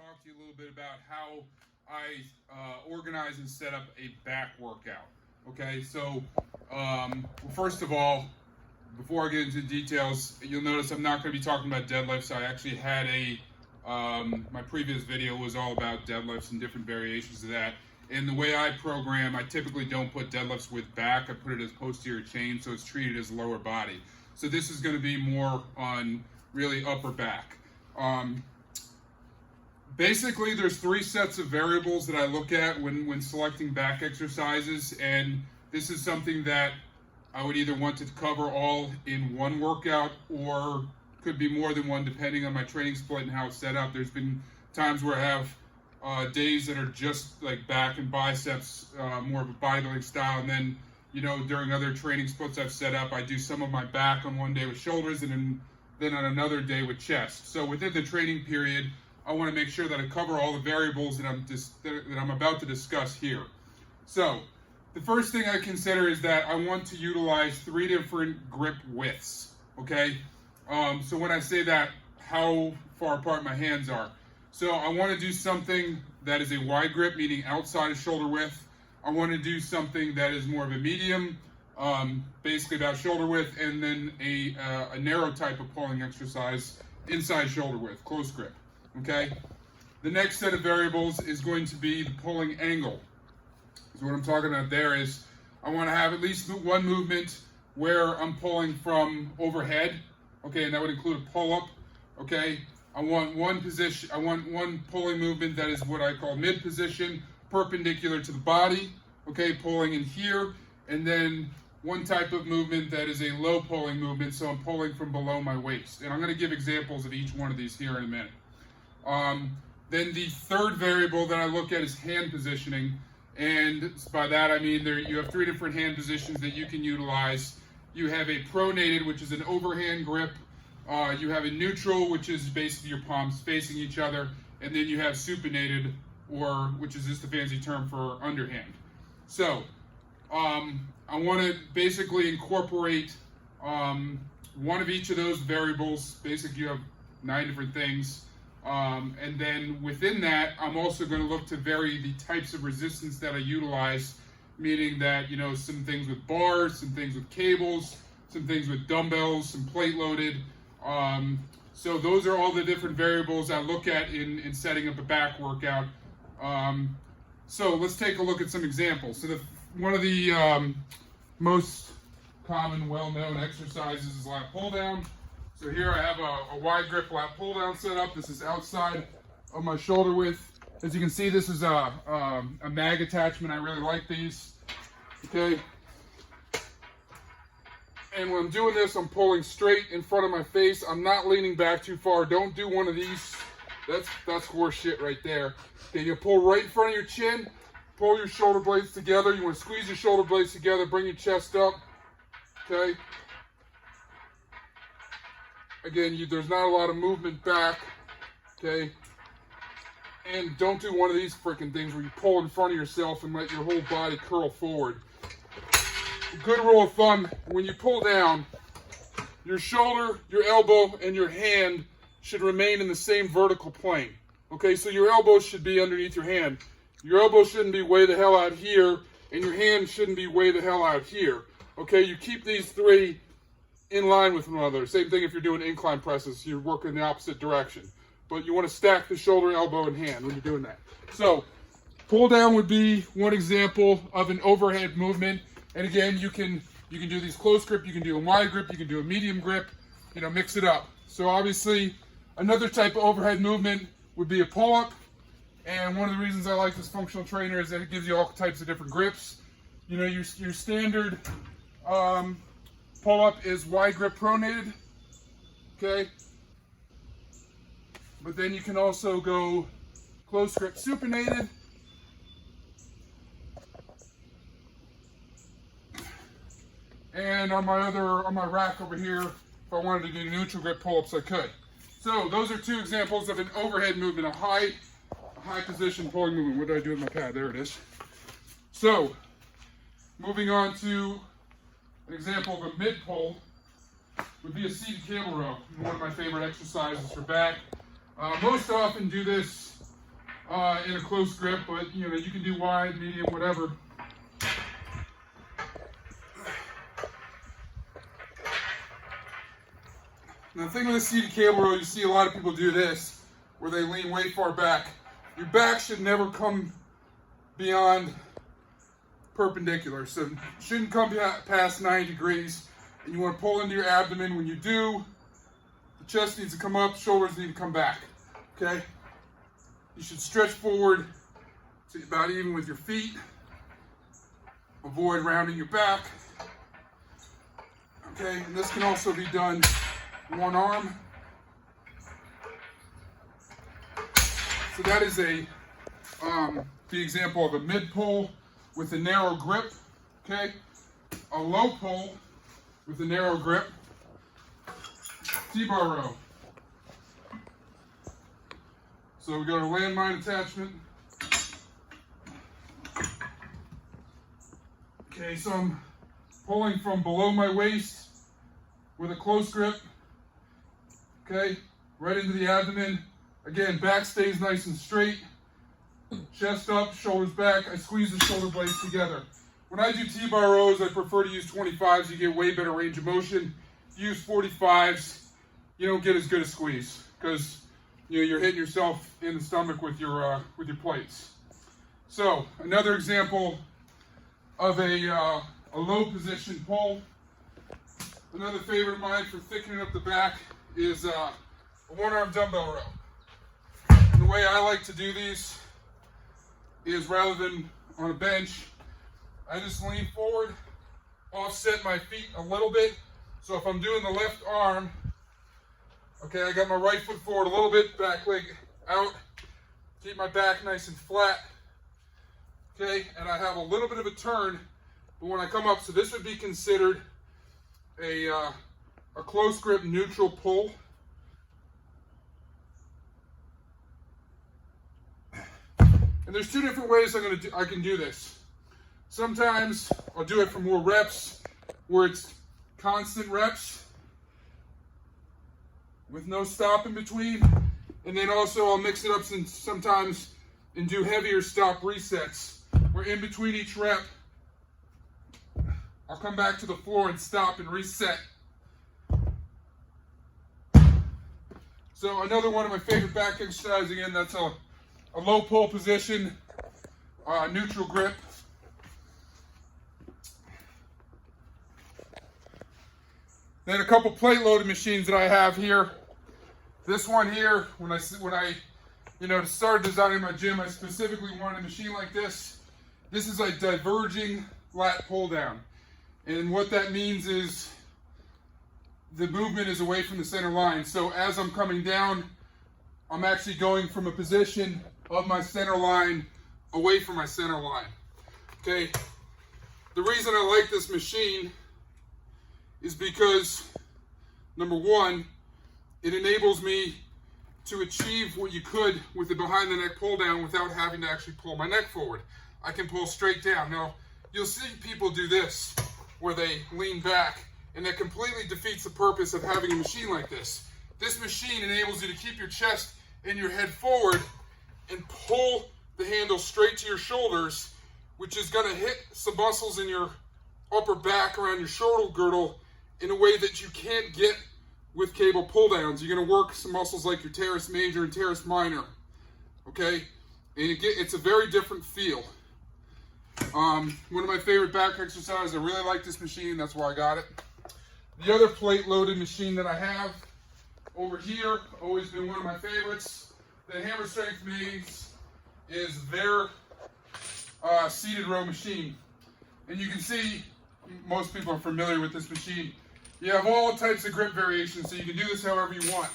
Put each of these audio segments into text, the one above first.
talk to you a little bit about how I organize and set up a back workout. Okay, so first of all, before I get into details, you'll notice I'm not going to be talking about deadlifts. I actually had my previous video was all about deadlifts and different variations of that. And the way I program, I typically don't put deadlifts with back. I put it as posterior chain, so it's treated as lower body. So this is going to be more on really upper back. Basically, there's three sets of variables that I look at when selecting back exercises, and this is something that I would either want to cover all in one workout or could be more than one depending on my training split and how it's set up. There's been times where I have days that are just like back and biceps, more of a bodybuilding style, and then during other training splits I've set up, I do some of my back on one day with shoulders and then on another day with chest. So within the training period, I want to make sure that I cover all the variables that I'm about to discuss here. So the first thing I consider is that I want to utilize 3 different grip widths. Okay, so when I say that, how far apart my hands are. So I want to do something that is a wide grip, meaning outside of shoulder width. I want to do something that is more of a medium, basically about shoulder width, and then a narrow type of pulling exercise inside shoulder width, close grip. Okay. The next set of variables is going to be the pulling angle. So what I'm talking about there is I want to have at least one movement where I'm pulling from overhead. Okay, and that would include a pull-up. Okay. I want one pulling movement that is what I call mid position, perpendicular to the body, okay, pulling in here, and then one type of movement that is a low pulling movement, so I'm pulling from below my waist. And I'm going to give examples of each one of these here in a minute. Then the third variable that I look at is hand positioning, and by that I mean you have 3 different hand positions that you can utilize. You have a pronated, which is an overhand grip. You have a neutral, which is basically your palms facing each other, and then you have supinated, which is just a fancy term for underhand. So I want to basically incorporate one of each of those variables. Basically, you have 9 different things, and then within that, I'm also going to look to vary the types of resistance that I utilize, meaning that some things with bars, some things with cables, some things with dumbbells, some plate loaded. So those are all the different variables I look at in setting up a back workout. So let's take a look at some examples. So one of the most common, well-known exercises is lat pull down. So here I have a wide grip lat pull down set up. This is outside of my shoulder width. As you can see, this is a mag attachment. I really like these. Okay. And when I'm doing this, I'm pulling straight in front of my face. I'm not leaning back too far. Don't do one of these. That's horse shit right there. Okay, you pull right in front of your chin. Pull your shoulder blades together. You want to squeeze your shoulder blades together. Bring your chest up. Okay. Again, there's not a lot of movement back. Okay. And don't do one of these freaking things where you pull in front of yourself and let your whole body curl forward. Good rule of thumb, when you pull down, your shoulder, your elbow, and your hand should remain in the same vertical plane. Okay, so your elbow should be underneath your hand. Your elbow shouldn't be way the hell out here, and your hand shouldn't be way the hell out here. Okay, you keep these 3 in line with one another. Same thing if you're doing incline presses, you're working in the opposite direction. But you want to stack the shoulder, elbow, and hand when you're doing that. So, pull down would be one example of an overhead movement. And again, you can do these close grip, you can do a wide grip, you can do a medium grip, mix it up. So obviously, another type of overhead movement would be a pull-up. And one of the reasons I like this functional trainer is that it gives you all types of different grips. Your standard pull-up is wide grip pronated, okay? But then you can also go close grip supinated. And on my rack over here, if I wanted to do neutral grip pull-ups, I could. So those are 2 examples of an overhead movement, a high position pulling movement. What did I do with my pad? There it is. So moving on to an example of a mid pull would be a seated cable row. One of my favorite exercises for back. Most often do this in a close grip, but you know, you can do wide, medium, whatever. Now the thing with the seated cable row, you see a lot of people do this, where they lean way far back. Your back should never come beyond perpendicular, so it shouldn't come past 90 degrees. And you want to pull into your abdomen. When you do, the chest needs to come up, shoulders need to come back, okay? You should stretch forward so you're about even with your feet. Avoid rounding your back, okay? And this can also be done one arm. So that is the example of a mid pull with a narrow grip, okay? A low pull with a narrow grip, T-bar row. So we got our landmine attachment. Okay, so I'm pulling from below my waist with a close grip. Okay, right into the abdomen. Again, back stays nice and straight. Chest up, shoulders back. I squeeze the shoulder blades together. When I do T-bar rows, I prefer to use 25s. You get way better range of motion. If you use 45s, you don't get as good a squeeze because you're hitting yourself in the stomach with your plates. So another example of a low position pull. Another favorite of mine for thickening up the back is a one-arm dumbbell row. And the way I like to do these is rather than on a bench, I just lean forward, offset my feet a little bit. So if I'm doing the left arm, okay, I got my right foot forward a little bit, back leg out, keep my back nice and flat, okay, and I have a little bit of a turn, but when I come up, so this would be considered a close grip neutral pull. And there's two different ways I can do this. Sometimes I'll do it for more reps, where it's constant reps with no stop in between. And then also I'll mix it up sometimes and do heavier stop resets, where in between each rep, I'll come back to the floor and stop and reset. So another one of my favorite back exercises, again, that's a low pull position, neutral grip. Then a couple plate loaded machines that I have here. This one here, when I started designing my gym, I specifically wanted a machine like this. This is a diverging lat pull down. And what that means is the movement is away from the center line. So as I'm coming down, I'm actually going from a position of my center line away from my center line. Okay. The reason I like this machine is because, number one, it enables me to achieve what you could with the behind the neck pull down without having to actually pull my neck forward. I can pull straight down. Now, you'll see people do this, where they lean back, and that completely defeats the purpose of having a machine like this. This machine enables you to keep your chest and your head forward and pull the handle straight to your shoulders, which is going to hit some muscles in your upper back around your shoulder girdle in a way that you can't get with cable pull downs. You're going to work some muscles like your teres major and teres minor, okay? And it's a very different feel. One of my favorite back exercises, I really like this machine, that's why I got it. The other plate loaded machine that I have over here, always been one of my favorites, that Hammer Strength makes, is their seated row machine. And you can see, most people are familiar with this machine. You have all types of grip variations, so you can do this however you want.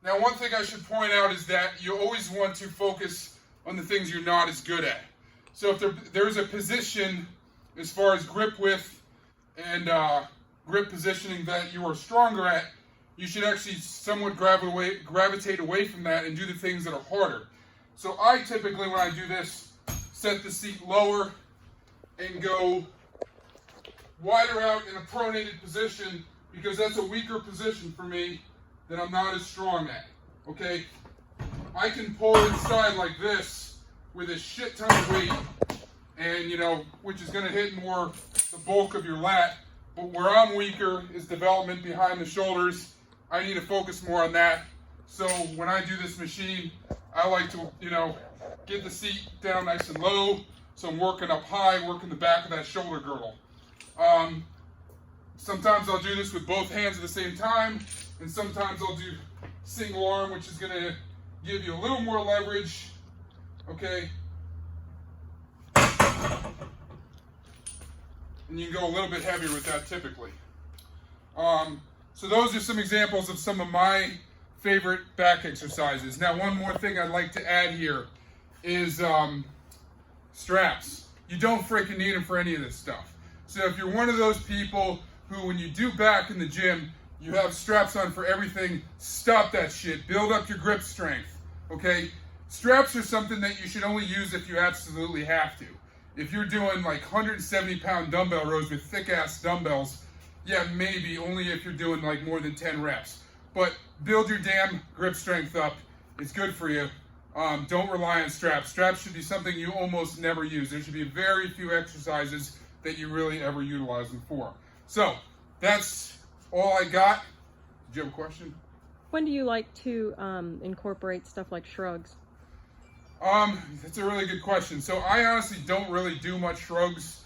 Now, one thing I should point out is that you always want to focus on the things you're not as good at. So if there's a position as far as grip width and grip positioning that you are stronger at, you should actually somewhat gravitate away from that and do the things that are harder. So I typically, when I do this, set the seat lower and go wider out in a pronated position, because that's a weaker position for me that I'm not as strong at, okay? I can pull inside like this with a shit ton of weight, and which is going to hit more the bulk of your lat. But where I'm weaker is development behind the shoulders. I need to focus more on that. So when I do this machine, I like to, get the seat down nice and low. So I'm working up high, working the back of that shoulder girdle. Sometimes I'll do this with both hands at the same time, and sometimes I'll do single arm, which is going to give you a little more leverage. Okay. And you can go a little bit heavier with that typically. So those are some examples of some of my favorite back exercises. Now, one more thing I'd like to add here is straps. You don't freaking need them for any of this stuff. So if you're one of those people who, when you do back in the gym, you have straps on for everything, stop that shit. Build up your grip strength, okay? Straps are something that you should only use if you absolutely have to. If you're doing like 170-pound dumbbell rows with thick-ass dumbbells, yeah, maybe, only if you're doing like more than 10 reps. But build your damn grip strength up. It's good for you. Don't rely on straps. Straps should be something you almost never use. There should be very few exercises that you really ever utilize them for. So, that's all I got. Did you have a question? When do you like to incorporate stuff like shrugs? That's a really good question. So I honestly don't really do much shrugs.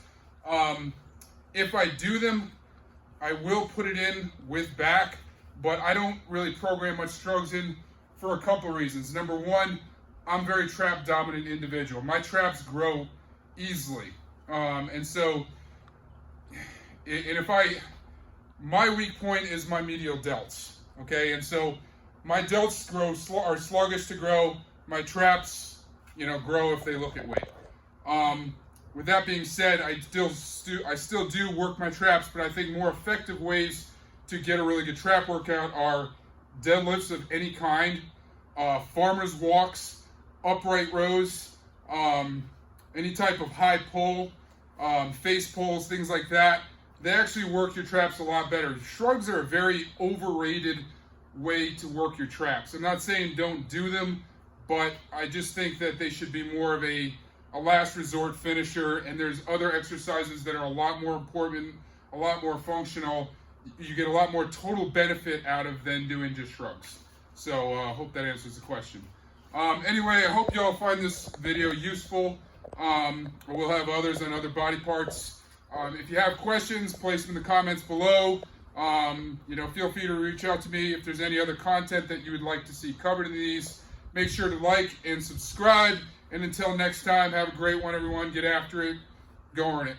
If I do them, I will put it in with back, but I don't really program much shrugs in for a couple of reasons. Number one, I'm a very trap dominant individual. My traps grow easily. And so, my weak point is my medial delts. Okay. And so my delts are sluggish to grow. My traps, grow if they look at weight. With that being said, I still do work my traps, but I think more effective ways to get a really good trap workout are deadlifts of any kind, farmer's walks, upright rows, any type of high pull, face pulls, things like that. They actually work your traps a lot better. Shrugs are a very overrated way to work your traps. I'm not saying don't do them, but I just think that they should be more of a last resort finisher, and there's other exercises that are a lot more important, a lot more functional. You get a lot more total benefit out of than doing just shrugs. So I hope that answers the question. Anyway, I hope y'all find this video useful. We'll have others on other body parts. If you have questions, place them in the comments below. Feel free to reach out to me if there's any other content that you would like to see covered in these. Make sure to like and subscribe. And until next time, have a great one, everyone. Get after it. Go earn it.